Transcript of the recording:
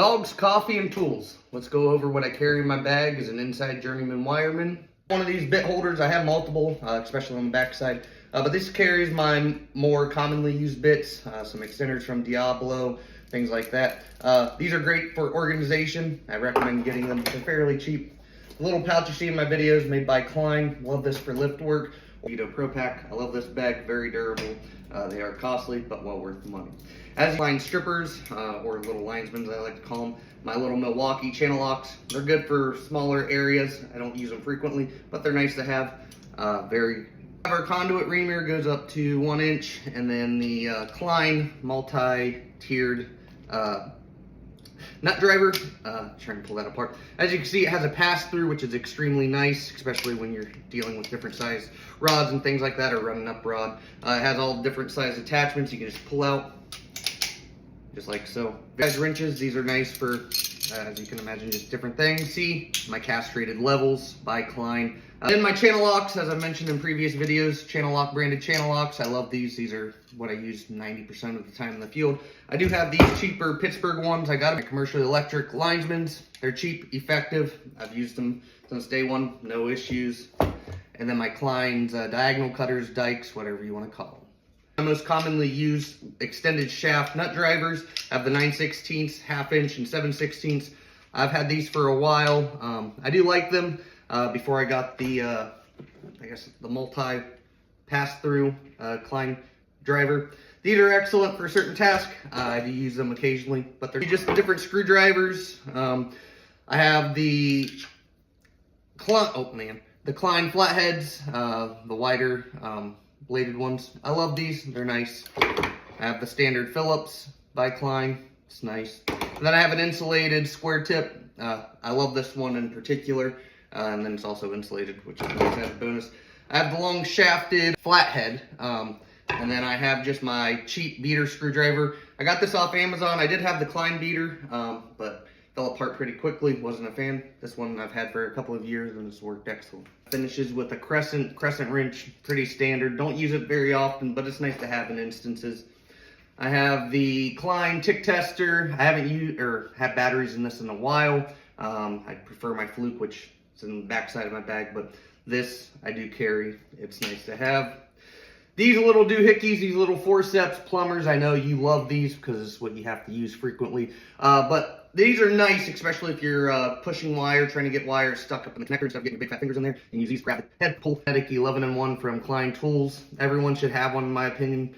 Dogs, coffee, and tools. Let's go over what I carry in my bag as an inside journeyman wireman. One of these bit holders, I have multiple, especially on the back side, but this carries my more commonly used bits, some extenders from Diablo, things like that. These are great for organization. I recommend getting them. They're fairly cheap. The little pouch you see in my videos made by Klein. Love this for lift work. Pro Pack. I love this bag, very durable. They are costly, but well worth the money. As line strippers, or little linesmen, as I like to call them, my little Milwaukee channel locks. They're good for smaller areas. I don't use them frequently, but they're nice to have. Our conduit reamer goes up to 1 inch, and then the Klein multi-tiered nut driver, trying to pull that apart. As you can see, it has a pass-through, which is extremely nice, especially when you're dealing with different size rods and things like that, or running up rod. It has all different size attachments you can just pull out, just like so. Guys, wrenches, these are nice for, as you can imagine, just different things. See, my castrated levels by Klein. Then my channel locks, as I mentioned in previous videos, channel lock branded channel locks. I love these. These are what I use 90% of the time in the field. I do have these cheaper Pittsburgh ones. I got them at Commercial Electric linesmen's. They're cheap, effective. I've used them since day one, no issues. And then my Klein's diagonal cutters, dikes, whatever you want to call them. My most commonly used extended shaft nut drivers have the 9/16, ½ inch, and 7/16. I've had these for a while. I do like them. Before I got the, I guess the multi pass-through Klein driver. These are excellent for a certain task. I do use them occasionally, but they're just different screwdrivers. I have the Klein flatheads, the wider bladed ones. I love these, they're nice. I have the standard Phillips by Klein, it's nice. And then I have an insulated square tip. I love this one in particular. And then it's also insulated, which is a nice added bonus. I have the long shafted flathead, and then I have just my cheap beater screwdriver. I got this off Amazon. I did have the Klein beater, but fell apart pretty quickly. Wasn't a fan. This one I've had for a couple of years, and it's worked excellent. Finishes with a crescent wrench, pretty standard. Don't use it very often, but it's nice to have in instances. I have the Klein tick tester. I haven't used or had batteries in this in a while. I prefer my Fluke, which in the back side of my bag, but this I do carry. It's nice to have. These little doohickeys, these little forceps, plumbers, I know you love these because it's what you have to use frequently, but these are nice, especially if you're pushing wire, trying to get wire stuck up in the connector and stuff, getting your big fat fingers in there, and use these grab head pull headache 11-in-1 from Klein Tools. Everyone should have one, in my opinion.